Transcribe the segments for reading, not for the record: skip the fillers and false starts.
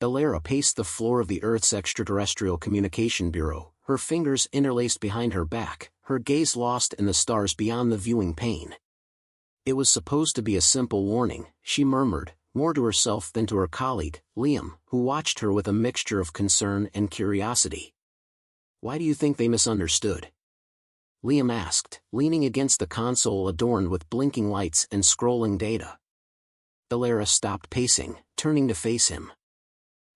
Elara paced the floor of the Earth's Extraterrestrial Communication Bureau, her fingers interlaced behind her back, her gaze lost in the stars beyond the viewing pane. It was supposed to be a simple warning, she murmured, more to herself than to her colleague, Liam, who watched her with a mixture of concern and curiosity. "Why do you think they misunderstood?" Liam asked, leaning against the console adorned with blinking lights and scrolling data. Elara stopped pacing, turning to face him.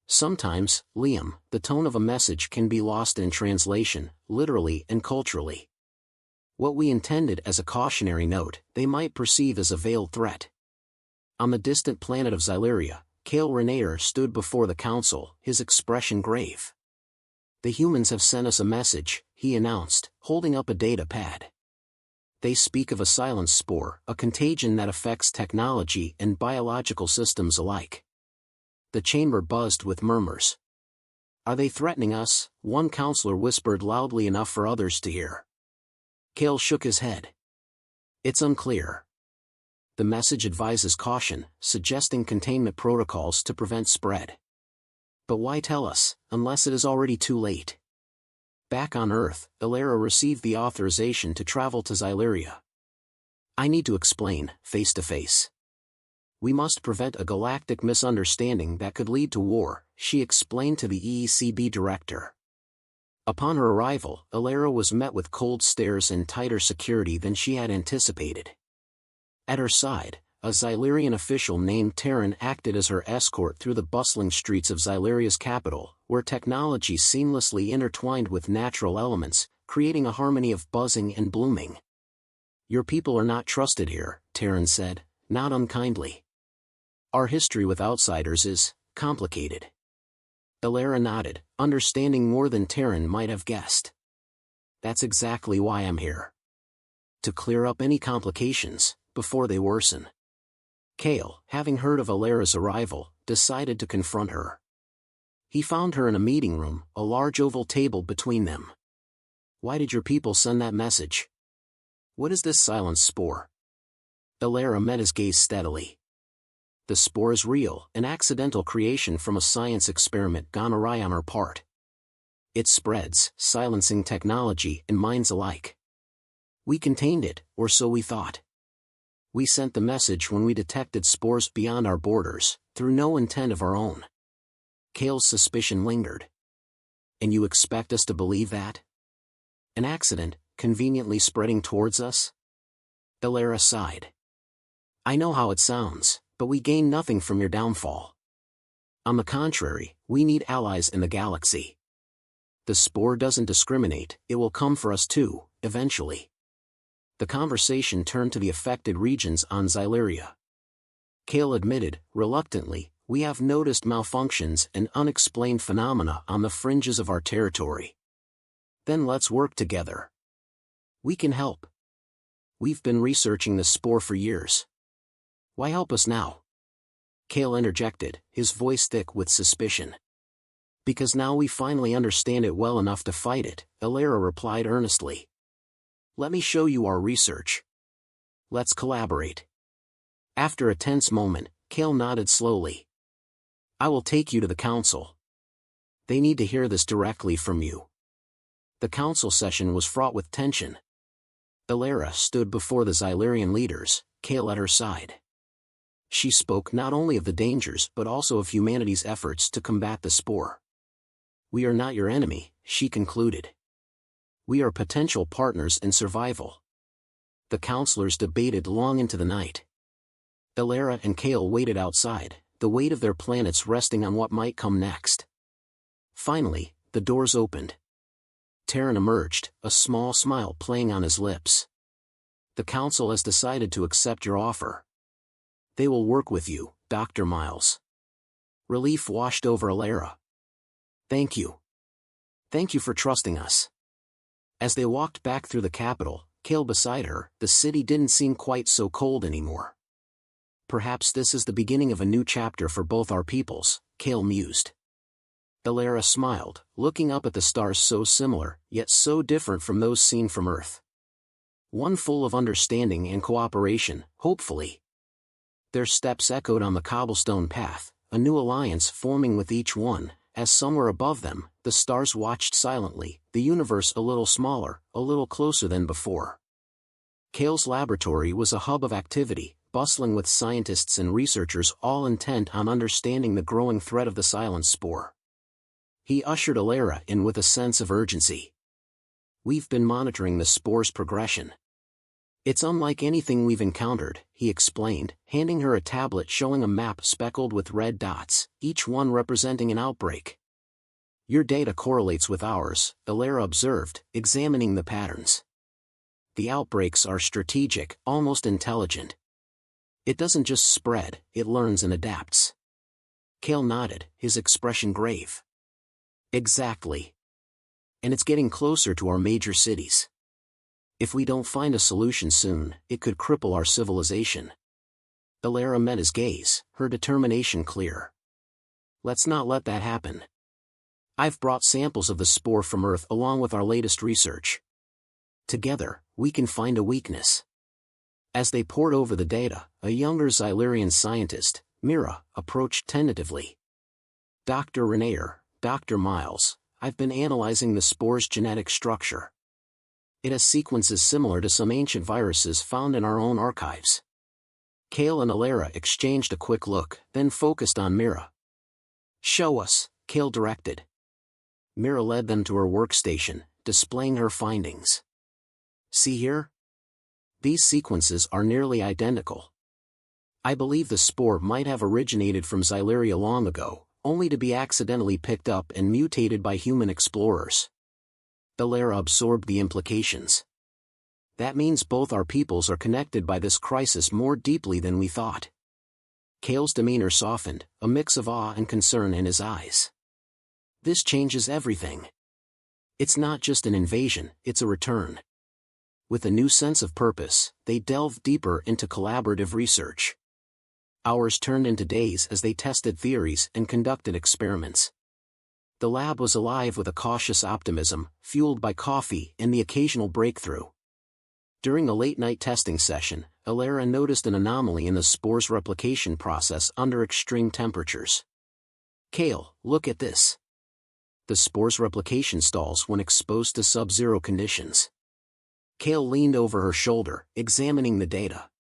"Sometimes, Liam, the tone of a message can be lost in translation, literally and culturally. What we intended as a cautionary note, they might perceive as a veiled threat." On the distant planet of Xyleria, Kale Renaer stood before the council, his expression grave. "The humans have sent us a message," he announced, holding up a data pad. "They speak of a silence spore, a contagion that affects technology and biological systems alike." The chamber buzzed with murmurs. "Are they threatening us?" one counselor whispered loudly enough for others to hear. Kale shook his head. "It's unclear. The message advises caution, suggesting containment protocols to prevent spread. But why tell us, unless it is already too late?" Back on Earth, Elara received the authorization to travel to Xyleria. "I need to explain, face to face. We must prevent a galactic misunderstanding that could lead to war," she explained to the EECB director. Upon her arrival, Elara was met with cold stares and tighter security than she had anticipated. At her side, a Xylerian official named Terran acted as her escort through the bustling streets of Xyleria's capital, where technology seamlessly intertwined with natural elements, creating a harmony of buzzing and blooming. "Your people are not trusted here," Terran said, not unkindly. "Our history with outsiders is complicated." Elara nodded, understanding more than Terran might have guessed. "That's exactly why I'm here. To clear up any complications, before they worsen." Kale, having heard of Elara's arrival, decided to confront her. He found her in a meeting room, a large oval table between them. "Why did your people send that message? What is this silence spore?" Elara met his gaze steadily. "The spore is real, an accidental creation from a science experiment gone awry on our part. It spreads, silencing technology and minds alike. We contained it, or so we thought. We sent the message when we detected spores beyond our borders, through no intent of our own." Kale's suspicion lingered. "And you expect us to believe that? An accident, conveniently spreading towards us?" Elara sighed. "I know how it sounds, but we gain nothing from your downfall. On the contrary, we need allies in the galaxy. The spore doesn't discriminate, it will come for us too, eventually." The conversation turned to the affected regions on Xyleria. Kale admitted, reluctantly, "We have noticed malfunctions and unexplained phenomena on the fringes of our territory. Then let's work together. We can help. We've been researching the spore for years. Why help us now?" Kale interjected, his voice thick with suspicion. "Because now we finally understand it well enough to fight it," Elara replied earnestly. "Let me show you our research. Let's collaborate." After a tense moment, Kale nodded slowly. "I will take you to the council. They need to hear this directly from you." The council session was fraught with tension. Elara stood before the Xylerian leaders, Kale at her side. She spoke not only of the dangers but also of humanity's efforts to combat the spore. "We are not your enemy," she concluded. "We are potential partners in survival." The counselors debated long into the night. Elara and Kale waited outside, the weight of their planets resting on what might come next. Finally, the doors opened. Terran emerged, a small smile playing on his lips. "The council has decided to accept your offer. They will work with you, Dr. Miles." Relief washed over Elara. "Thank you. Thank you for trusting us." As they walked back through the capital, Kale beside her, the city didn't seem quite so cold anymore. "Perhaps this is the beginning of a new chapter for both our peoples," Kale mused. Elara smiled, looking up at the stars so similar, yet so different from those seen from Earth. One full of understanding and cooperation, hopefully. Their steps echoed on the cobblestone path, a new alliance forming with each one, as somewhere above them, the stars watched silently, the universe a little smaller, a little closer than before. Kale's laboratory was a hub of activity, bustling with scientists and researchers all intent on understanding the growing threat of the silent spore. He ushered Alara in with a sense of urgency. "We've been monitoring the spore's progression. It's unlike anything we've encountered," he explained, handing her a tablet showing a map speckled with red dots, each one representing an outbreak. "Your data correlates with ours," Alara observed, examining the patterns. "The outbreaks are strategic, almost intelligent. It doesn't just spread, it learns and adapts." Kale nodded, his expression grave. "Exactly. And it's getting closer to our major cities. If we don't find a solution soon, it could cripple our civilization." Alara met his gaze, her determination clear. "Let's not let that happen. I've brought samples of the spore from Earth along with our latest research. Together, we can find a weakness." As they pored over the data, a younger Xylurian scientist, Mira, approached tentatively. "Dr. Renaer, Dr. Miles, I've been analyzing the spore's genetic structure. It has sequences similar to some ancient viruses found in our own archives." Kale and Alara exchanged a quick look, then focused on Mira. "Show us," Kale directed. Mira led them to her workstation, displaying her findings. "See here? These sequences are nearly identical. I believe the spore might have originated from Xyluria long ago, only to be accidentally picked up and mutated by human explorers." Alara absorbed the implications. "That means both our peoples are connected by this crisis more deeply than we thought." Kale's demeanor softened, a mix of awe and concern in his eyes. "This changes everything. It's not just an invasion, it's a return." With a new sense of purpose, they delved deeper into collaborative research. Hours turned into days as they tested theories and conducted experiments. The lab was alive with a cautious optimism, fueled by coffee and the occasional breakthrough. During a late-night testing session, Alara noticed an anomaly in the spore's replication process under extreme temperatures. "Kale, look at this. The spore's replication stalls when exposed to sub-zero conditions." Kale leaned over her shoulder, examining the data.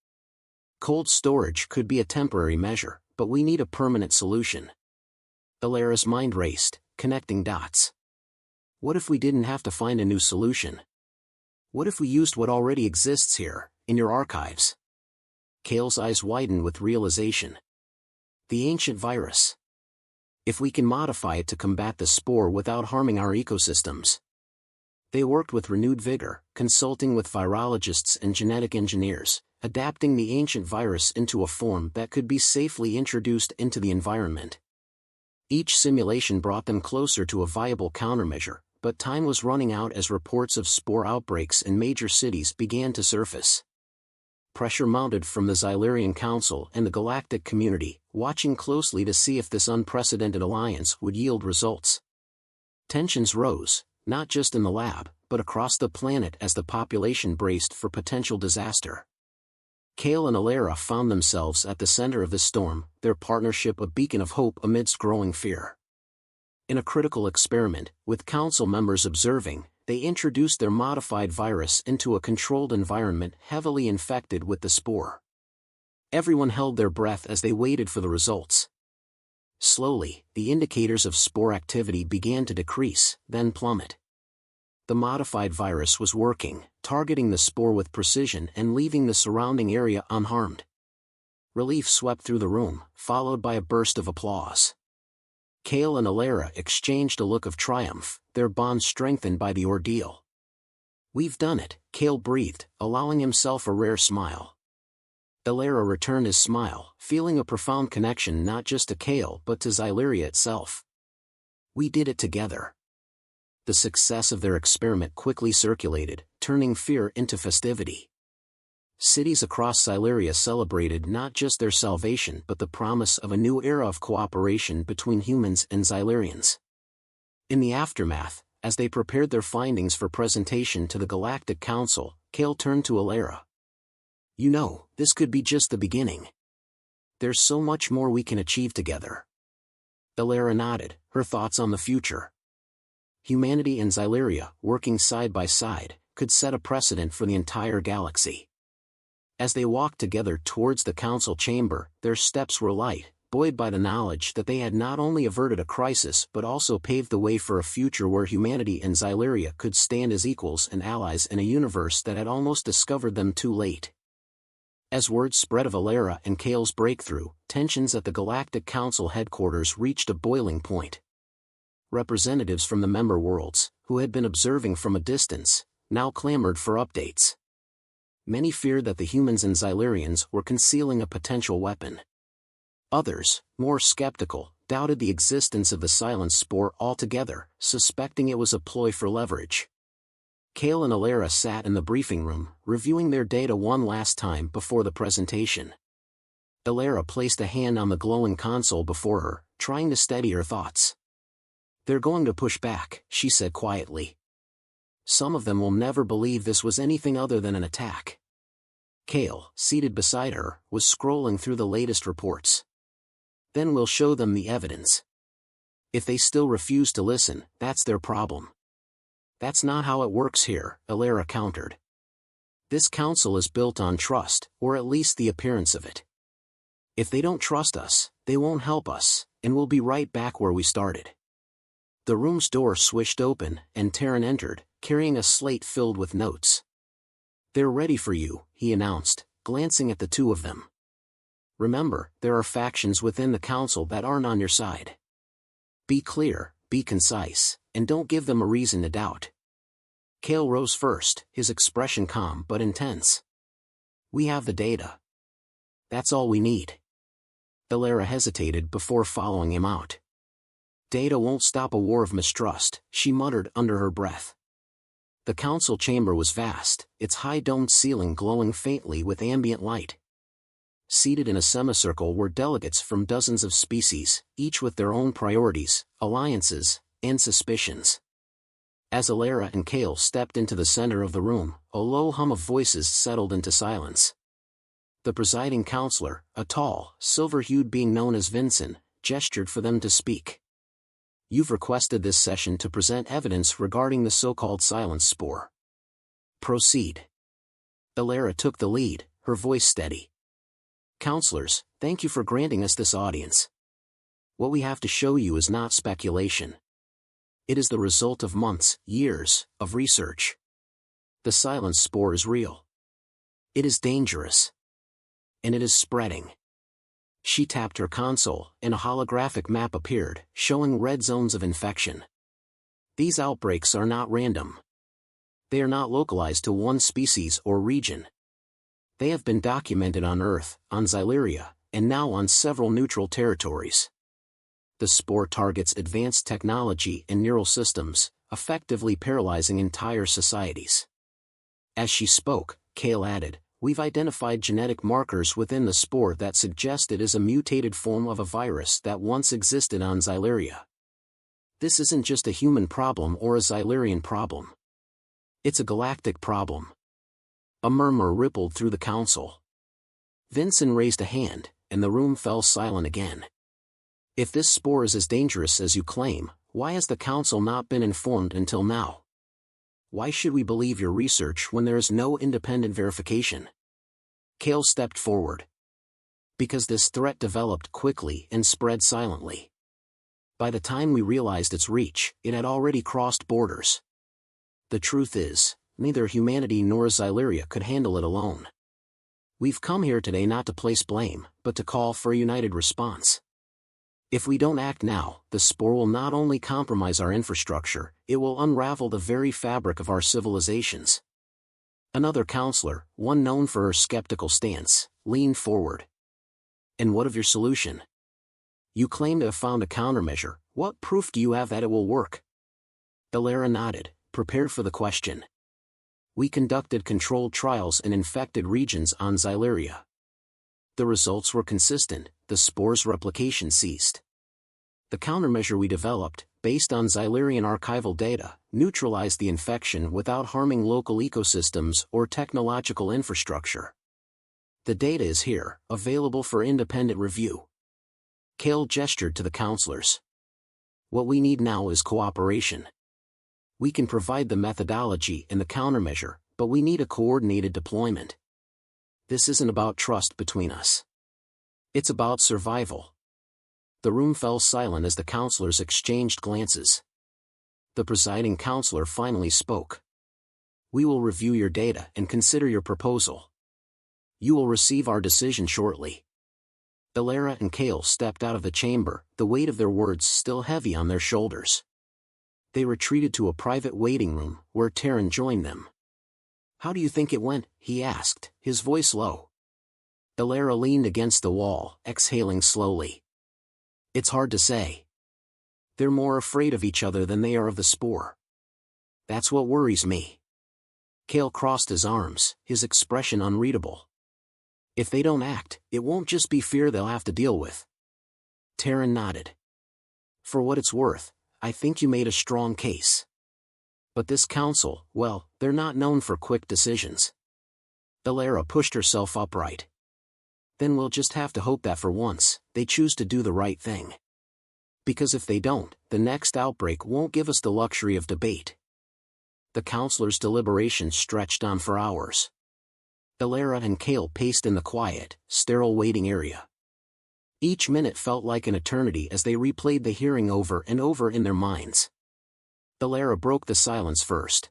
"Cold storage could be a temporary measure, but we need a permanent solution." Alara's mind raced, connecting dots. What if we didn't have to find a new solution? What if we used what already exists here, in your archives? Kale's eyes widened with realization. The ancient virus. If we can modify it to combat the spore without harming our ecosystems. They worked with renewed vigor, consulting with virologists and genetic engineers, adapting the ancient virus into a form that could be safely introduced into the environment. Each simulation brought them closer to a viable countermeasure, but time was running out as reports of spore outbreaks in major cities began to surface. Pressure mounted from the Xylurian Council and the galactic community, watching closely to see if this unprecedented alliance would yield results. Tensions rose, not just in the lab, but across the planet as the population braced for potential disaster. Kale and Alara found themselves at the center of this storm, their partnership a beacon of hope amidst growing fear. In a critical experiment, with council members observing, they introduced their modified virus into a controlled environment heavily infected with the spore. Everyone held their breath as they waited for the results. Slowly, the indicators of spore activity began to decrease, then plummet. The modified virus was working, targeting the spore with precision and leaving the surrounding area unharmed. Relief swept through the room, followed by a burst of applause. Kale and Alara exchanged a look of triumph, their bond strengthened by the ordeal. "We've done it," Kale breathed, allowing himself a rare smile. Alara returned his smile, feeling a profound connection not just to Kale but to Xyluria itself. "We did it together." The success of their experiment quickly circulated, turning fear into festivity. Cities across Xyluria celebrated not just their salvation but the promise of a new era of cooperation between humans and Xylurians. In the aftermath, as they prepared their findings for presentation to the Galactic Council, Kale turned to Alara. "You know, this could be just the beginning. There's so much more we can achieve together." Alara nodded, her thoughts on the future. Humanity and Xyleria, working side by side, could set a precedent for the entire galaxy. As they walked together towards the council chamber, their steps were light, buoyed by the knowledge that they had not only averted a crisis but also paved the way for a future where humanity and Xyleria could stand as equals and allies in a universe that had almost discovered them too late. As word spread of Alara and Kale's breakthrough, tensions at the Galactic Council headquarters reached a boiling point. Representatives from the member worlds, who had been observing from a distance, now clamored for updates. Many feared that the humans and Xylerians were concealing a potential weapon. Others, more skeptical, doubted the existence of the silence spore altogether, suspecting it was a ploy for leverage. Kale and Alara sat in the briefing room, reviewing their data one last time before the presentation. Alara placed a hand on the glowing console before her, trying to steady her thoughts. "They're going to push back," she said quietly. "Some of them will never believe this was anything other than an attack." Kale, seated beside her, was scrolling through the latest reports. "Then we'll show them the evidence. If they still refuse to listen, that's their problem." "That's not how it works here," Alara countered. "This council is built on trust, or at least the appearance of it. If they don't trust us, they won't help us, and we'll be right back where we started." The room's door swished open, and Terran entered, carrying a slate filled with notes. "They're ready for you," he announced, glancing at the two of them. "Remember, there are factions within the council that aren't on your side. Be clear, be concise, and don't give them a reason to doubt." Kale rose first, his expression calm but intense. "We have the data. That's all we need." Alara hesitated before following him out. "Data won't stop a war of mistrust," she muttered under her breath. The council chamber was vast, its high domed ceiling glowing faintly with ambient light. Seated in a semicircle were delegates from dozens of species, each with their own priorities, alliances, and suspicions. As Alara and Kale stepped into the center of the room, a low hum of voices settled into silence. The presiding counselor, a tall, silver-hued being known as Vincent, gestured for them to speak. "You've requested this session to present evidence regarding the so-called silence spore. Proceed." Alara took the lead, her voice steady. "Counselors, thank you for granting us this audience. What we have to show you is not speculation. It is the result of months, years, of research. The silence spore is real. It is dangerous. And it is spreading." She tapped her console, and a holographic map appeared, showing red zones of infection. "These outbreaks are not random. They are not localized to one species or region. They have been documented on Earth, on Xyleria, and now on several neutral territories. The spore targets advanced technology and neural systems, effectively paralyzing entire societies." As she spoke, Kale added, "We've identified genetic markers within the spore that suggest it is a mutated form of a virus that once existed on Xyleria. This isn't just a human problem or a Xylerian problem. It's a galactic problem." A murmur rippled through the council. Vincent raised a hand, and the room fell silent again. "If this spore is as dangerous as you claim, why has the council not been informed until now? Why should we believe your research when there is no independent verification?" Kale stepped forward. "Because this threat developed quickly and spread silently. By the time we realized its reach, it had already crossed borders. The truth is, neither humanity nor Xyleria could handle it alone. We've come here today not to place blame, but to call for a united response. If we don't act now, the spore will not only compromise our infrastructure, it will unravel the very fabric of our civilizations." Another counselor, one known for her skeptical stance, leaned forward. "And what of your solution? You claim to have found a countermeasure. What proof do you have that it will work?" Alara nodded, prepared for the question. "We conducted controlled trials in infected regions on Xyleria. The results were consistent, the spore's replication ceased. The countermeasure we developed, based on Xylerian archival data, neutralized the infection without harming local ecosystems or technological infrastructure. The data is here, available for independent review." Kale gestured to the counselors. What we need now is cooperation. We can provide the methodology and the countermeasure, but we need a coordinated deployment. This isn't about trust between us. It's about survival. The room fell silent as the counselors exchanged glances. The presiding counselor finally spoke. We will review your data and consider your proposal. You will receive our decision shortly. Ilera and Kale stepped out of the chamber, the weight of their words still heavy on their shoulders. They retreated to a private waiting room, where Terran joined them. How do you think it went? He asked, his voice low. Ilera leaned against the wall, exhaling slowly. It's hard to say. They're more afraid of each other than they are of the spore. That's what worries me. Kale crossed his arms, his expression unreadable. If they don't act, it won't just be fear they'll have to deal with. Terran nodded. For what it's worth, I think you made a strong case. But this council, well, they're not known for quick decisions. Ilera pushed herself upright. Then we'll just have to hope that for once, they choose to do the right thing. Because if they don't, the next outbreak won't give us the luxury of debate. The counselors' deliberations stretched on for hours. Ilera and Kale paced in the quiet, sterile waiting area. Each minute felt like an eternity as they replayed the hearing over and over in their minds. Ilera broke the silence first.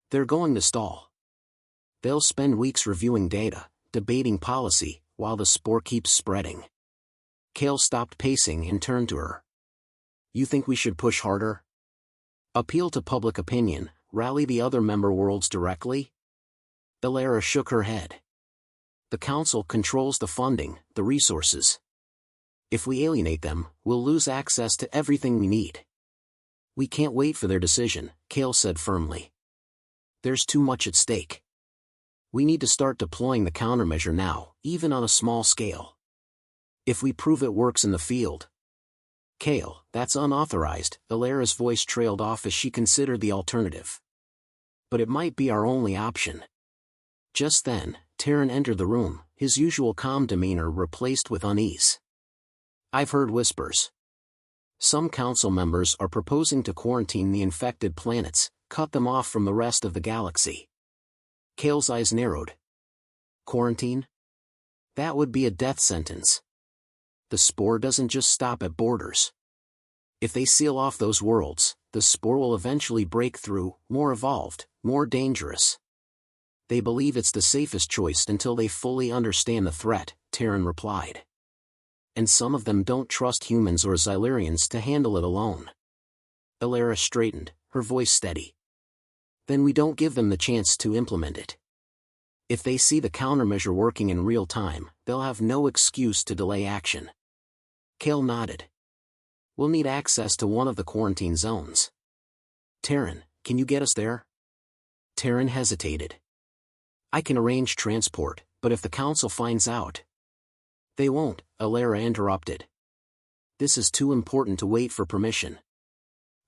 They're going to stall. They'll spend weeks reviewing data, debating policy, while the spore keeps spreading. Kale stopped pacing and turned to her. You think we should push harder? Appeal to public opinion, rally the other member worlds directly? Ilera shook her head. The council controls the funding, the resources. If we alienate them, we'll lose access to everything we need. We can't wait for their decision, Kale said firmly. There's too much at stake. We need to start deploying the countermeasure now, even on a small scale. If we prove it works in the field. Kale, that's unauthorized, Ilera's voice trailed off as she considered the alternative. But it might be our only option. Just then, Terran entered the room, his usual calm demeanor replaced with unease. I've heard whispers. Some council members are proposing to quarantine the infected planets, cut them off from the rest of the galaxy. Kale's eyes narrowed. Quarantine? That would be a death sentence. The spore doesn't just stop at borders. If they seal off those worlds, the spore will eventually break through, more evolved, more dangerous. They believe it's the safest choice until they fully understand the threat, Terran replied. And some of them don't trust humans or Xylurians to handle it alone. Ilera straightened, her voice steady. Then we don't give them the chance to implement it. If they see the countermeasure working in real time, they'll have no excuse to delay action. Kale nodded. We'll need access to one of the quarantine zones. Terran, can you get us there? Terran hesitated. I can arrange transport, but if the council finds out... They won't, Ilera interrupted. This is too important to wait for permission.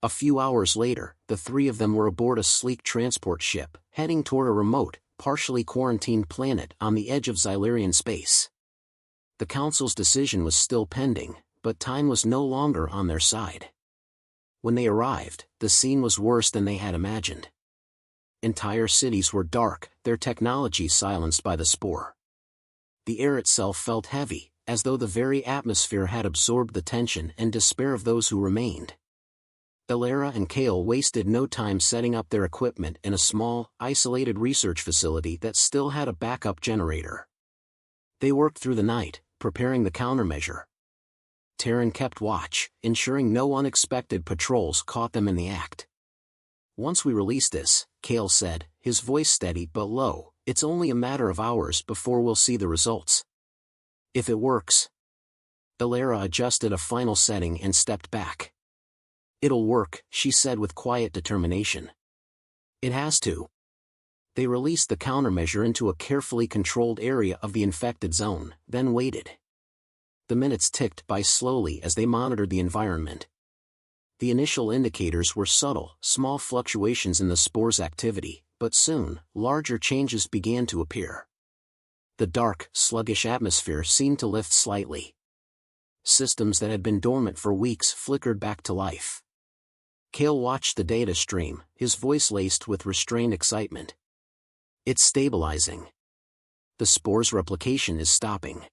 A few hours later, the three of them were aboard a sleek transport ship, heading toward a remote, partially quarantined planet on the edge of Xylurian space. The council's decision was still pending, but time was no longer on their side. When they arrived, the scene was worse than they had imagined. Entire cities were dark, their technology silenced by the spore. The air itself felt heavy, as though the very atmosphere had absorbed the tension and despair of those who remained. Ilera and Kale wasted no time setting up their equipment in a small, isolated research facility that still had a backup generator. They worked through the night, preparing the countermeasure. Terran kept watch, ensuring no unexpected patrols caught them in the act. Once we release this, Kale said, his voice steady but low, it's only a matter of hours before we'll see the results. If it works. Ilera adjusted a final setting and stepped back. It'll work, she said with quiet determination. It has to. They released the countermeasure into a carefully controlled area of the infected zone, then waited. The minutes ticked by slowly as they monitored the environment. The initial indicators were subtle, small fluctuations in the spore's activity, but soon, larger changes began to appear. The dark, sluggish atmosphere seemed to lift slightly. Systems that had been dormant for weeks flickered back to life. Cale watched the data stream, his voice laced with restrained excitement. It's stabilizing. The spore's replication is stopping.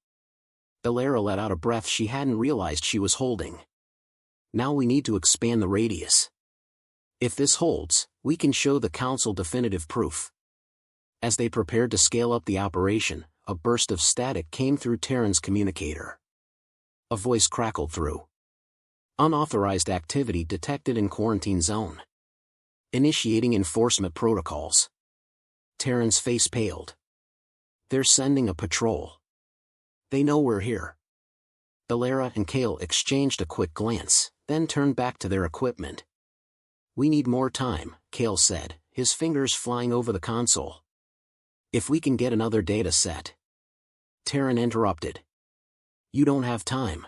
Elara let out a breath she hadn't realized she was holding. Now we need to expand the radius. If this holds, we can show the Council definitive proof. As they prepared to scale up the operation, a burst of static came through Terran's communicator. A voice crackled through. Unauthorized activity detected in quarantine zone. Initiating enforcement protocols. Terran's face paled. They're sending a patrol. They know we're here. Elara and Cale exchanged a quick glance, then turned back to their equipment. We need more time, Cale said, his fingers flying over the console. If we can get another data set. Terran interrupted. You don't have time.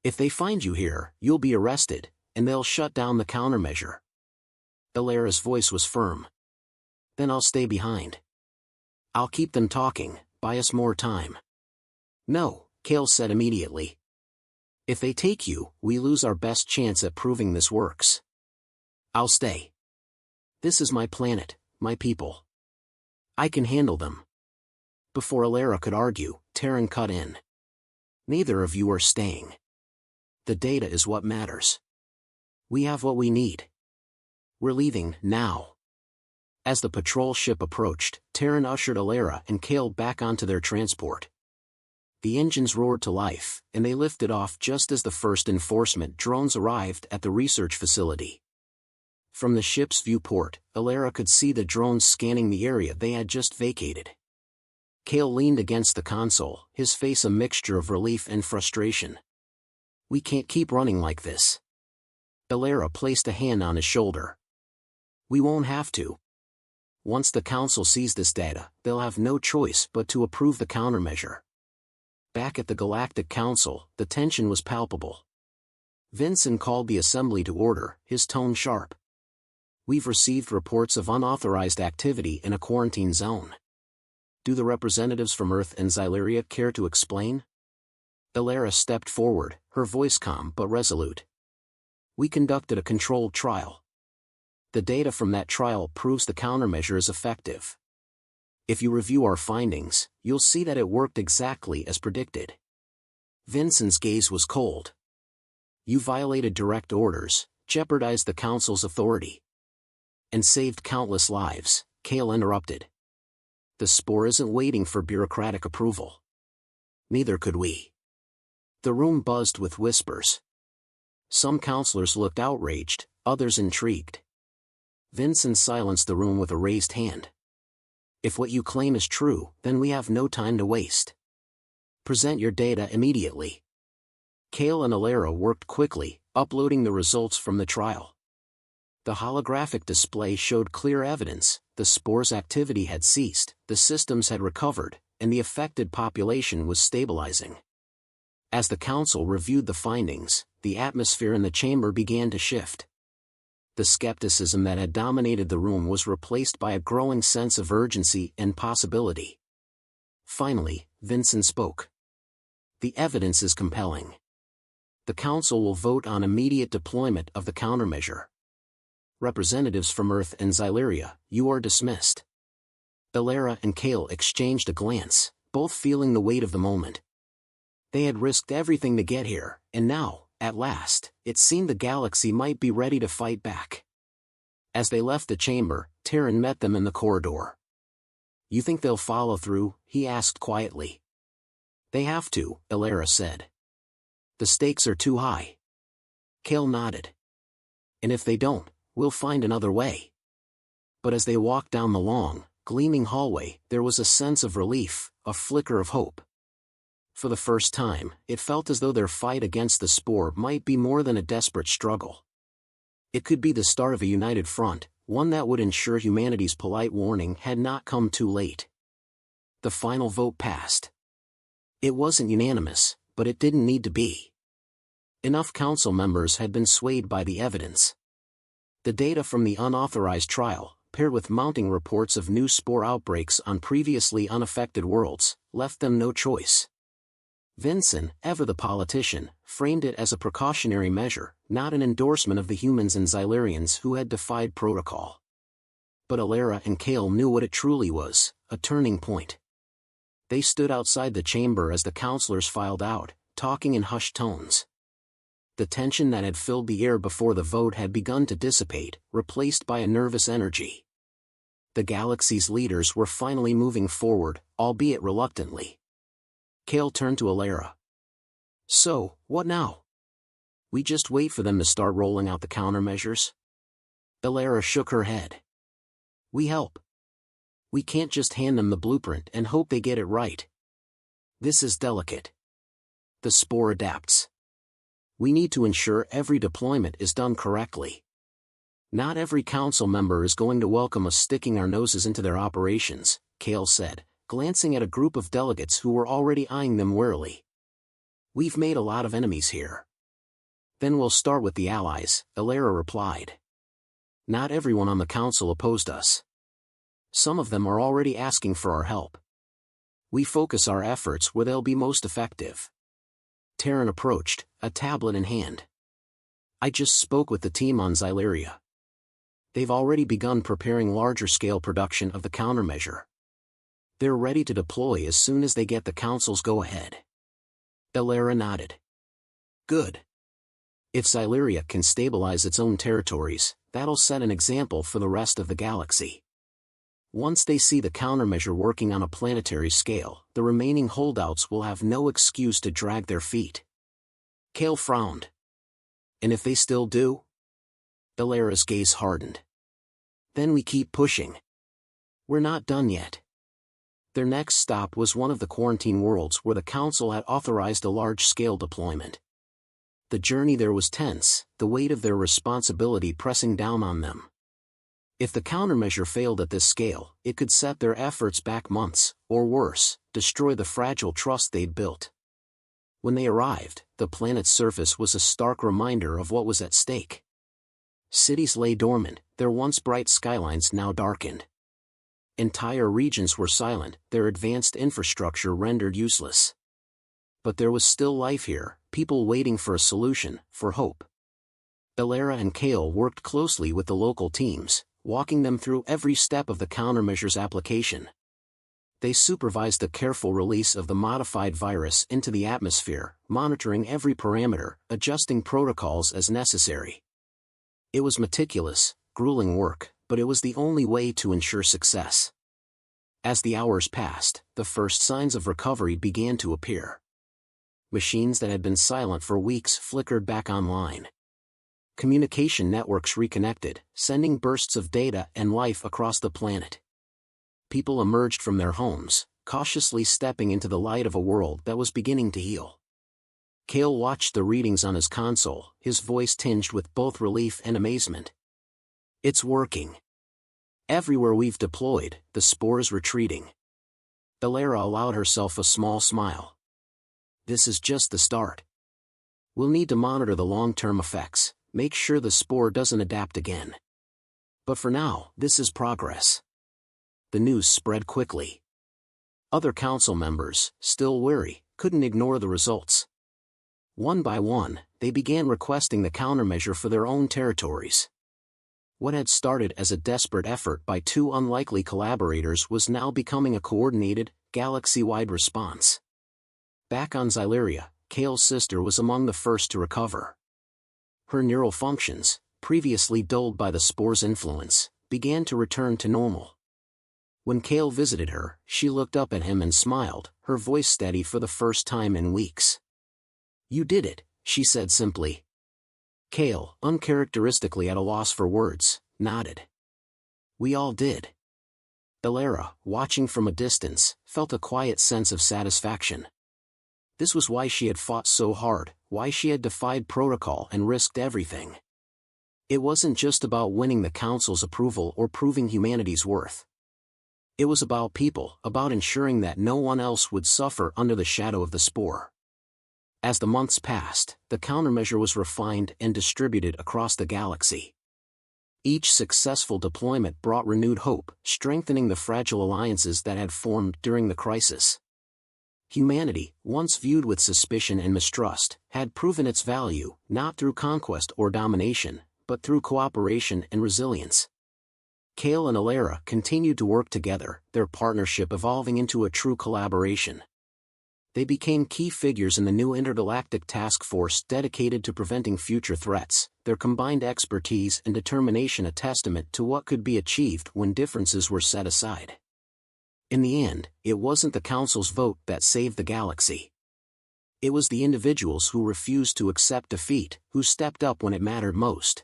If they find you here, you'll be arrested, and they'll shut down the countermeasure. Elara's voice was firm. Then I'll stay behind. I'll keep them talking, buy us more time. No, Cale said immediately. If they take you, we lose our best chance at proving this works. I'll stay. This is my planet, my people. I can handle them. Before Elara could argue, Terran cut in. Neither of you are staying. The data is what matters. We have what we need. We're leaving, now. As the patrol ship approached, Terran ushered Elara and Cale back onto their transport. The engines roared to life, and they lifted off just as the first enforcement drones arrived at the research facility. From the ship's viewport, Elara could see the drones scanning the area they had just vacated. Cale leaned against the console, his face a mixture of relief and frustration. We can't keep running like this. Elara placed a hand on his shoulder. We won't have to. Once the Council sees this data, they'll have no choice but to approve the countermeasure. Back at the Galactic Council, the tension was palpable. Vincent called the assembly to order, his tone sharp. We've received reports of unauthorized activity in a quarantine zone. Do the representatives from Earth and Xyleria care to explain? Elara stepped forward, her voice calm but resolute. We conducted a controlled trial. The data from that trial proves the countermeasure is effective. If you review our findings, you'll see that it worked exactly as predicted. Vincent's gaze was cold. You violated direct orders, jeopardized the Council's authority. And saved countless lives, Cale interrupted. The spore isn't waiting for bureaucratic approval. Neither could we. The room buzzed with whispers. Some counselors looked outraged, others intrigued. Vincent silenced the room with a raised hand. If what you claim is true, then we have no time to waste. Present your data immediately. Cale and Elara worked quickly, uploading the results from the trial. The holographic display showed clear evidence: the spore's activity had ceased, the systems had recovered, and the affected population was stabilizing. As the Council reviewed the findings, the atmosphere in the chamber began to shift. The skepticism that had dominated the room was replaced by a growing sense of urgency and possibility. Finally, Vincent spoke. The evidence is compelling. The Council will vote on immediate deployment of the countermeasure. Representatives from Earth and Xyleria, you are dismissed. Elara and Cale exchanged a glance, both feeling the weight of the moment. They had risked everything to get here, and now, at last, it seemed the galaxy might be ready to fight back. As they left the chamber, Terran met them in the corridor. You think they'll follow through? He asked quietly. They have to, Elara said. The stakes are too high. Cale nodded. And if they don't, we'll find another way. But as they walked down the long, gleaming hallway, there was a sense of relief, a flicker of hope. For the first time, it felt as though their fight against the spore might be more than a desperate struggle. It could be the start of a united front, one that would ensure humanity's polite warning had not come too late. The final vote passed. It wasn't unanimous, but it didn't need to be. Enough council members had been swayed by the evidence. The data from the unauthorized trial, paired with mounting reports of new spore outbreaks on previously unaffected worlds, left them no choice. Vincent, ever the politician, framed it as a precautionary measure, not an endorsement of the humans and Xylarians who had defied protocol. But Alara and Kale knew what it truly was, a turning point. They stood outside the chamber as the counselors filed out, talking in hushed tones. The tension that had filled the air before the vote had begun to dissipate, replaced by a nervous energy. The galaxy's leaders were finally moving forward, albeit reluctantly. Kale turned to Alara. "So, what now? We just wait for them to start rolling out the countermeasures?" Alara shook her head. "We help. We can't just hand them the blueprint and hope they get it right. This is delicate. The spore adapts. We need to ensure every deployment is done correctly. Not every council member is going to welcome us sticking our noses into their operations," Kale said, glancing at a group of delegates who were already eyeing them warily. "We've made a lot of enemies here." "Then we'll start with the allies," Alara replied. "Not everyone on the council opposed us. Some of them are already asking for our help. We focus our efforts where they'll be most effective." Terran approached, a tablet in hand. "I just spoke with the team on Xylaria. They've already begun preparing larger-scale production of the countermeasure. They're ready to deploy as soon as they get the Council's go-ahead." Alara nodded. "Good. If Xylaria can stabilize its own territories, that'll set an example for the rest of the galaxy. Once they see the countermeasure working on a planetary scale, the remaining holdouts will have no excuse to drag their feet." Kale frowned. "And if they still do?" Alara's gaze hardened. "Then we keep pushing. We're not done yet." Their next stop was one of the quarantine worlds where the Council had authorized a large-scale deployment. The journey there was tense, the weight of their responsibility pressing down on them. If the countermeasure failed at this scale, it could set their efforts back months, or worse, destroy the fragile trust they'd built. When they arrived, the planet's surface was a stark reminder of what was at stake. Cities lay dormant, their once bright skylines now darkened. Entire regions were silent, their advanced infrastructure rendered useless. But there was still life here, people waiting for a solution, for hope. Alara and Kale worked closely with the local teams, walking them through every step of the countermeasure's application. They supervised the careful release of the modified virus into the atmosphere, monitoring every parameter, adjusting protocols as necessary. It was meticulous, grueling work, but it was the only way to ensure success. As the hours passed, the first signs of recovery began to appear. Machines that had been silent for weeks flickered back online. Communication networks reconnected, sending bursts of data and life across the planet. People emerged from their homes, cautiously stepping into the light of a world that was beginning to heal. Kale watched the readings on his console, his voice tinged with both relief and amazement. "It's working. Everywhere we've deployed, the spore is retreating." Alara allowed herself a small smile. "This is just the start. We'll need to monitor the long-term effects, make sure the spore doesn't adapt again. But for now, this is progress." The news spread quickly. Other council members, still wary, couldn't ignore the results. One by one, they began requesting the countermeasure for their own territories. What had started as a desperate effort by two unlikely collaborators was now becoming a coordinated, galaxy-wide response. Back on Xylaria, Kale's sister was among the first to recover. Her neural functions, previously dulled by the spore's influence, began to return to normal. When Kale visited her, she looked up at him and smiled, her voice steady for the first time in weeks. "You did it," she said simply. Kale, uncharacteristically at a loss for words, nodded. "We all did." Alara, watching from a distance, felt a quiet sense of satisfaction. This was why she had fought so hard, why she had defied protocol and risked everything. It wasn't just about winning the Council's approval or proving humanity's worth. It was about people, about ensuring that no one else would suffer under the shadow of the spore. As the months passed, the countermeasure was refined and distributed across the galaxy. Each successful deployment brought renewed hope, strengthening the fragile alliances that had formed during the crisis. Humanity, once viewed with suspicion and mistrust, had proven its value, not through conquest or domination, but through cooperation and resilience. Kale and Alara continued to work together, their partnership evolving into a true collaboration. They became key figures in the new intergalactic task force dedicated to preventing future threats, their combined expertise and determination a testament to what could be achieved when differences were set aside. In the end, it wasn't the Council's vote that saved the galaxy. It was the individuals who refused to accept defeat, who stepped up when it mattered most.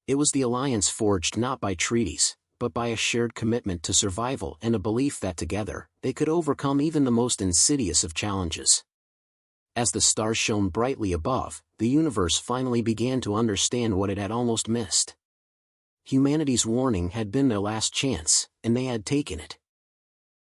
It was the alliance forged not by treaties, but by a shared commitment to survival and a belief that together, they could overcome even the most insidious of challenges. As the stars shone brightly above, the universe finally began to understand what it had almost missed. Humanity's warning had been their last chance, and they had taken it.